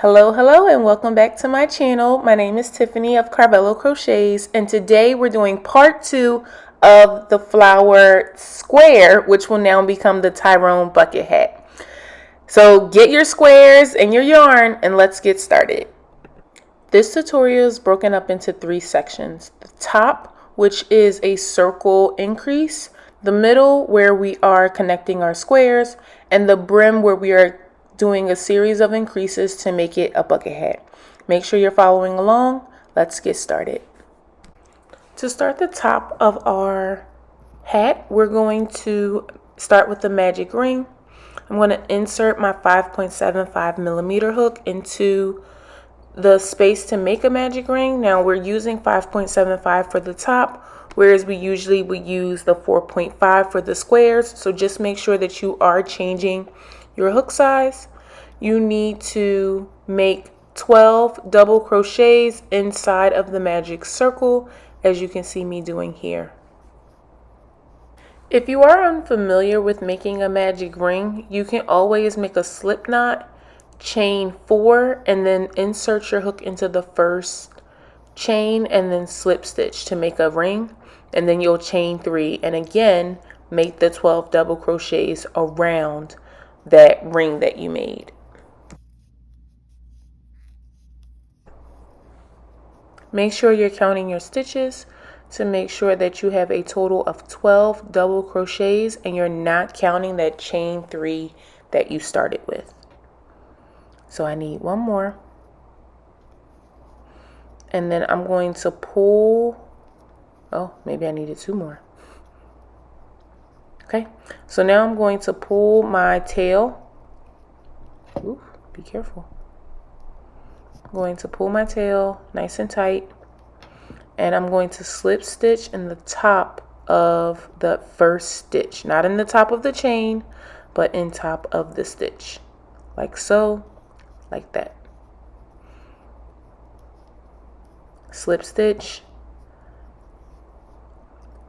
Hello, and welcome back to my channel. My name is Tiffany of Carvello Crochets, and today we're doing part 2 of the flower square, which will now become the Tyrone bucket hat. So get your squares and your yarn, and let's get started. This tutorial is broken up into 3 sections. The top, which is a circle increase, the middle, where we are connecting our squares, and the brim, where we are doing a series of increases to make it a bucket hat. Make sure you're following along. Let's get started. To start the top of our hat, we're going to start with the magic ring. I'm going to insert my 5.75 millimeter hook into the space to make a magic ring. Now we're using 5.75 for the top, whereas we usually would use the 4.5 for the squares. So just make sure that you are changing your hook size. You need to make 12 double crochets inside of the magic circle, as you can see me doing here. If you are unfamiliar with making a magic ring, you can always make a slip knot, chain 4, and then insert your hook into the first chain and then slip stitch to make a ring, and then you'll chain 3 and again make the 12 double crochets around that ring that you made. Make sure you're counting your stitches to make sure that you have a total of 12 double crochets and you're not counting that chain 3 that you started with. So I need one more, and then I'm going to pull, oh, maybe I needed 2 more. Okay, so now I'm going to pull my tail. Ooh, be careful. I'm going to pull my tail nice and tight, and I'm going to slip stitch in the top of the first stitch, not in the top of the chain, but in top of the stitch, like so, like that. Slip stitch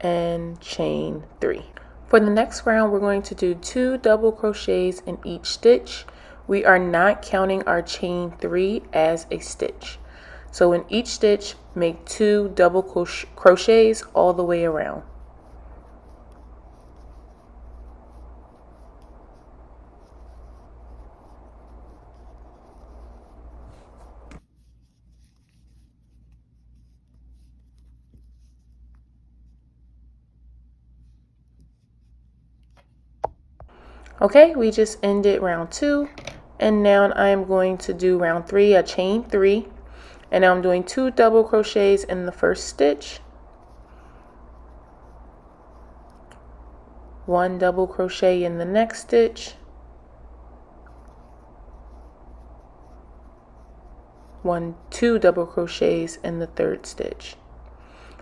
and chain 3. For the next round, we're going to do 2 double crochets in each stitch. We are not counting our chain 3 as a stitch. So in each stitch, make 2 double crochets all the way around. Okay, we just ended round 2, and now I'm going to do round 3, a chain 3, and now I'm doing 2 double crochets in the first stitch, 1 double crochet in the next stitch, 2 double crochets in the third stitch.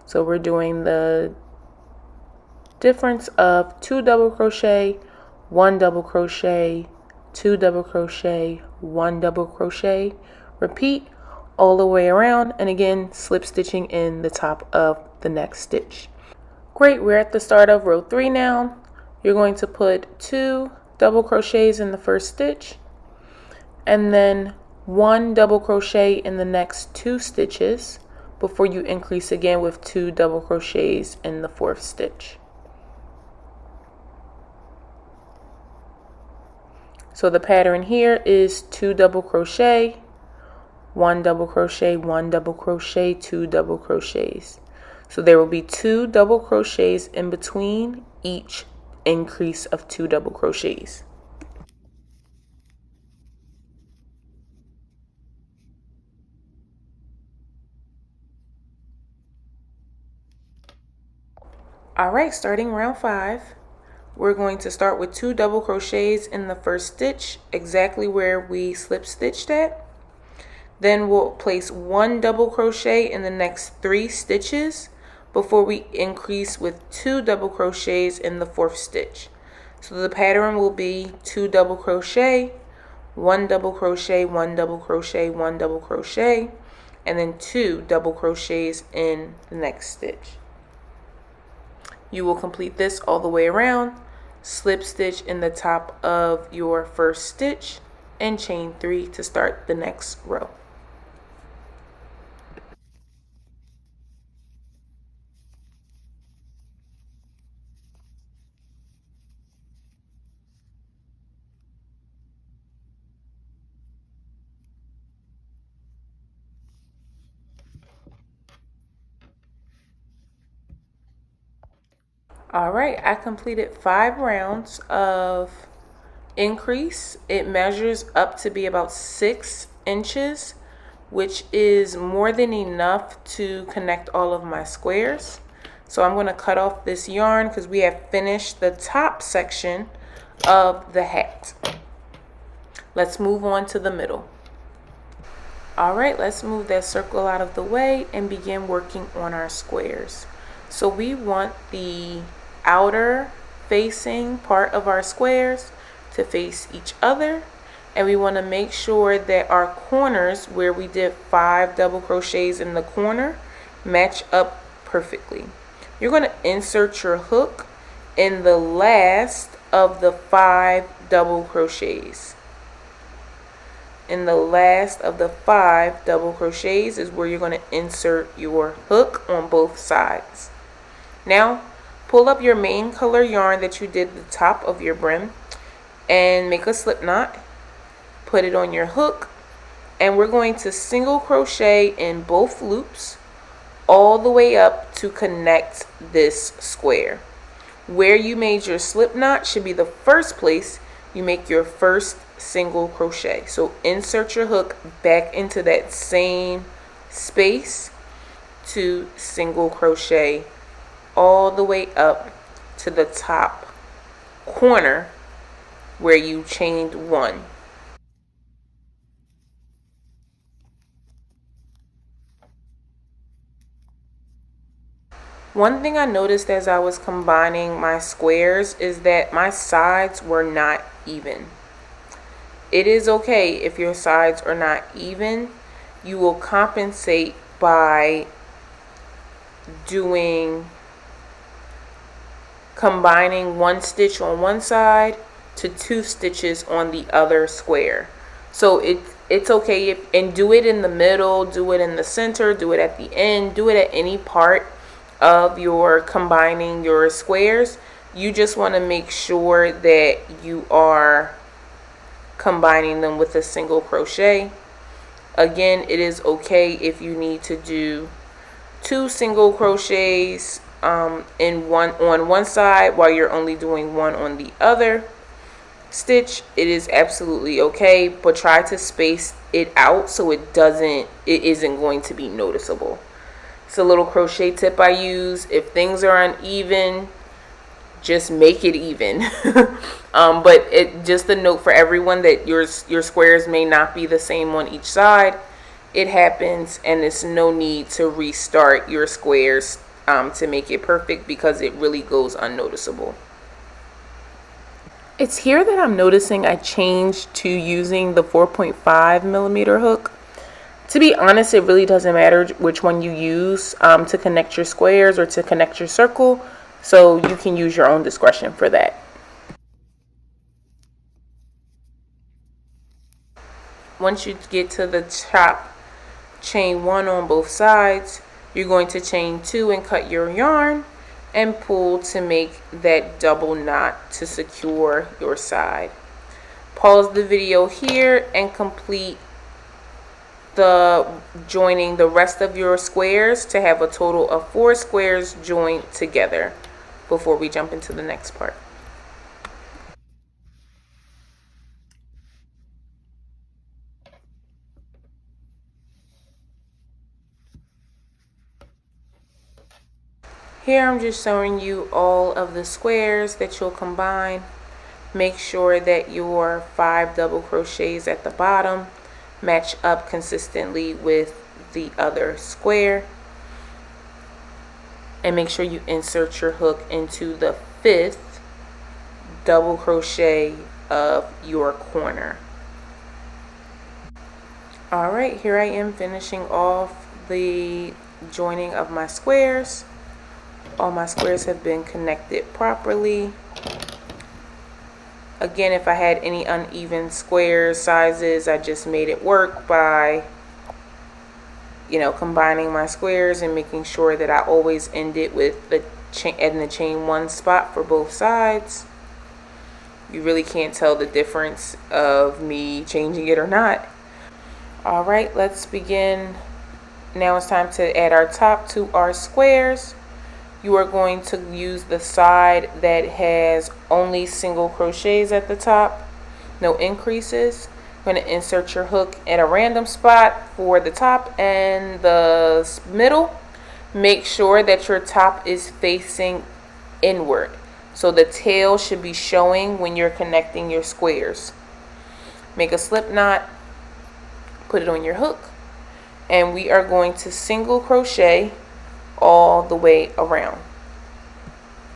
So we're doing the difference of 2 double crochet, 1 double crochet, 2 double crochet, 1 double crochet. Repeat all the way around, and again slip stitching in the top of the next stitch. Great, we're at the start of row 3 now. You're going to put 2 double crochets in the first stitch, and then 1 double crochet in the next 2 stitches before you increase again with 2 double crochets in the fourth stitch. So the pattern here is 2 double crochet, 1 double crochet, 1 double crochet, 2 double crochets. So there will be 2 double crochets in between each increase of 2 double crochets. Alright, starting round 5. We're going to start with 2 double crochets in the first stitch, exactly where we slip stitched at. Then we'll place 1 double crochet in the next 3 stitches before we increase with 2 double crochets in the fourth stitch. So the pattern will be 2 double crochet, 1 double crochet, 1 double crochet, 1 double crochet, and then 2 double crochets in the next stitch. You will complete this all the way around. Slip stitch in the top of your first stitch, and chain 3 to start the next row. All right, I completed 5 rounds of increase. It measures up to be about 6 inches, which is more than enough to connect all of my squares. So I'm going to cut off this yarn because we have finished the top section of the hat. Let's move on to the middle. All right, let's move that circle out of the way and begin working on our squares. So we want the outer facing part of our squares to face each other, and we want to make sure that our corners, where we did 5 double crochets in the corner, match up perfectly. You're going to insert your hook in the last of the 5 double crochets. In the last of the 5 double crochets is where you're going to insert your hook on both sides. Now pull up your main color yarn that you did the top of your brim and make a slip knot. Put it on your hook, and we're going to single crochet in both loops all the way up to connect this square. Where you made your slip knot should be the first place you make your first single crochet. So insert your hook back into that same space to single crochet all the way up to the top corner where you chained 1. One thing I noticed as I was combining my squares is that my sides were not even. It is okay if your sides are not even. You will compensate by combining 1 stitch on one side to 2 stitches on the other square. So it's okay and do it in the middle, do it in the center, do it at the end, do it at any part of your combining your squares. You just want to make sure that you are combining them with a single crochet. Again, it is okay if you need to do 2 single crochets on one side while you're only doing 1 on the other stitch. It is absolutely okay, but try to space it out so it isn't going to be noticeable. It's a little crochet tip I use. If things are uneven, just make it even. But just a note for everyone that your squares may not be the same on each side. It happens, and there's no need to restart your squares to make it perfect, because it really goes unnoticeable. It's here that I'm noticing I changed to using the 4.5 millimeter hook. To be honest, it really doesn't matter which one you use to connect your squares or to connect your circle, so you can use your own discretion for that. Once you get to the top, chain 1 on both sides. You're going to chain 2 and cut your yarn and pull to make that double knot to secure your side. Pause the video here and complete joining the rest of your squares to have a total of 4 squares joined together before we jump into the next part. Here I'm just showing you all of the squares that you'll combine. Make sure that your 5 double crochets at the bottom match up consistently with the other square, and make sure you insert your hook into the 5th double crochet of your corner. Alright, here I am finishing off the joining of my squares. All my squares have been connected properly. Again, if I had any uneven square sizes, I just made it work by, you know, combining my squares and making sure that I always end it with the adding the chain one spot for both sides. You really can't tell the difference of me changing it or not. All right, let's begin. Now it's time to add our top to our squares. You are going to use the side that has only single crochets at the top, no increases. You're going to insert your hook at a random spot for the top and the middle. Make sure that your top is facing inward, so the tail should be showing when you're connecting your squares. Make a slip knot, put it on your hook, and we are going to single crochet all the way around.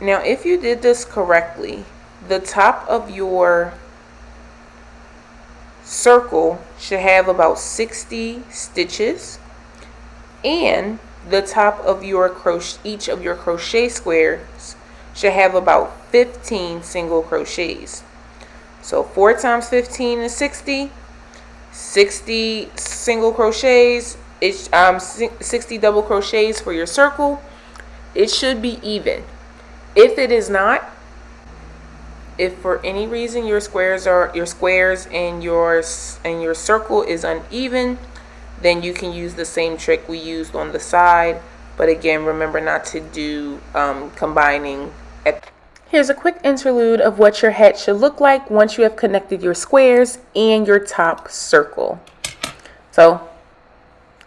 Now, if you did this correctly, the top of your circle should have about 60 stitches, and the top of your each of your crochet squares should have about 15 single crochets. So 4 times 15 is 60. 60 single crochets, 60 double crochets for your circle. It should be even. If it is not, if for any reason your squares and your circle is uneven, then you can use the same trick we used on the side. But again, remember not to do combining. Here's a quick interlude of what your hat should look like once you have connected your squares and your top circle. So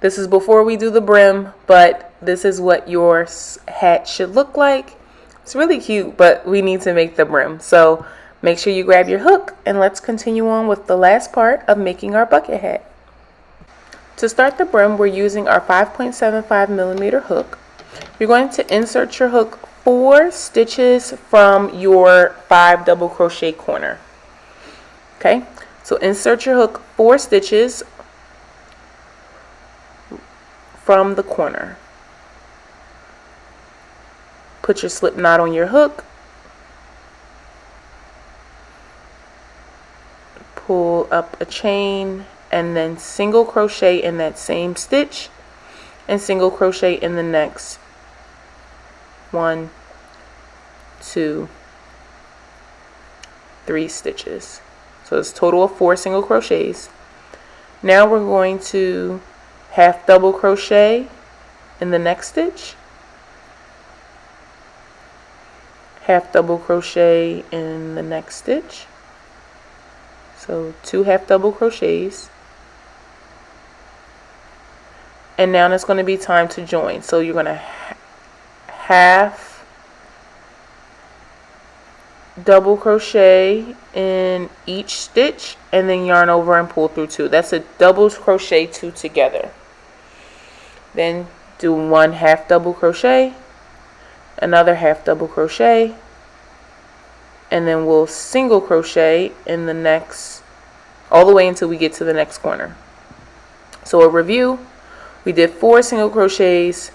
this is before we do the brim, but this is what your hat should look like. It's really cute, but we need to make the brim. So make sure you grab your hook and let's continue on with the last part of making our bucket hat. To start the brim, we're using our 5.75 millimeter hook. You're going to insert your hook 4 stitches from your 5 double crochet corner. Okay, so insert your hook 4 stitches from the corner. Put your slip knot on your hook. Pull up a chain and then single crochet in that same stitch and single crochet in the next 1, 2, 3 stitches. So it's a total of 4 single crochets. Now we're going to half double crochet in the next stitch, half double crochet in the next stitch. So 2 half double crochets. And now it's going to be time to join. So you're going to half double crochet in each stitch and then yarn over and pull through 2. That's a double crochet 2 together. Then do 1 half double crochet, another half double crochet, and then we'll single crochet in the next, all the way until we get to the next corner. So a review, we did 4 single crochets,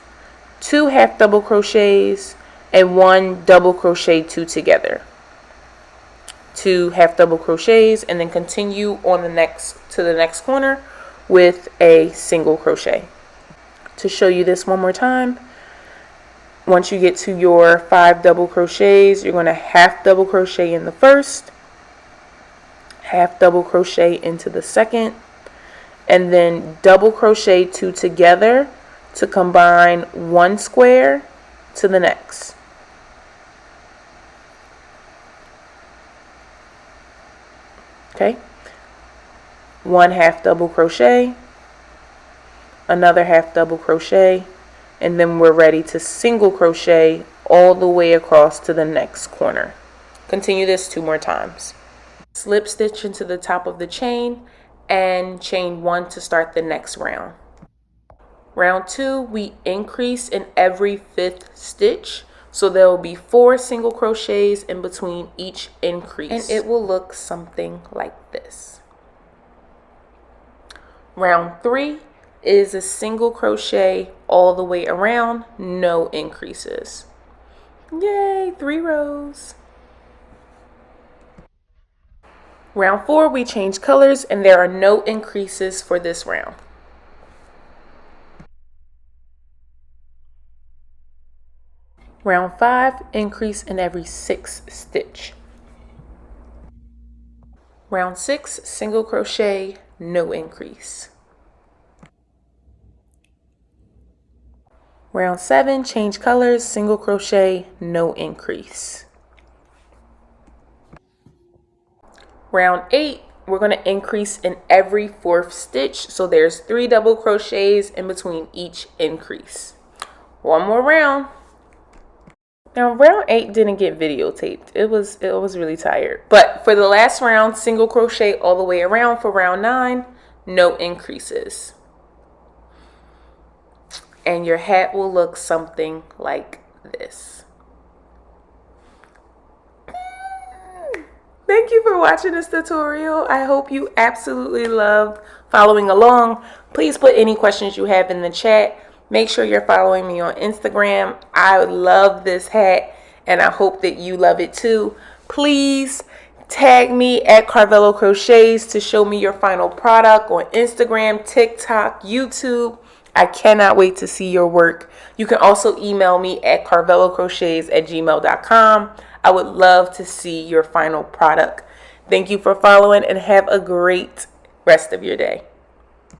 2 half double crochets, and 1 double crochet 2 together. 2 half double crochets, and then continue on to the next corner with a single crochet. To show you this one more time, once you get to your 5 double crochets, you're going to half double crochet in the first, half double crochet into the second, and then double crochet 2 together to combine 1 square to the next. Okay, 1 half double crochet, another half double crochet, and then we're ready to single crochet all the way across to the next corner. Continue this 2 more times. Slip stitch into the top of the chain and chain 1 to start the next round. Round 2, we increase in every 5th stitch, so there will be 4 single crochets in between each increase, and it will look something like this. Round 3 is a single crochet all the way around, no increases. Yay, 3 rows. Round 4, we change colors and there are no increases for this round. Round 5, increase in every 6 stitch. Round 6, single crochet, no increase. Round 7, change colors, single crochet, no increase. Round 8, we're going to increase in every 4th stitch, so there's 3 double crochets in between each increase. One more round. Now round 8 didn't get videotaped. It was really tired. But for the last round, single crochet all the way around for round 9, no increases. And your hat will look something like this. Thank you for watching this tutorial. I hope you absolutely loved following along. Please put any questions you have in the chat. Make sure you're following me on Instagram. I love this hat and I hope that you love it too. Please tag me at Carvello Crochets to show me your final product on Instagram, TikTok, YouTube. I cannot wait to see your work. You can also email me at carvellocrochets@gmail.com. I would love to see your final product. Thank you for following and have a great rest of your day.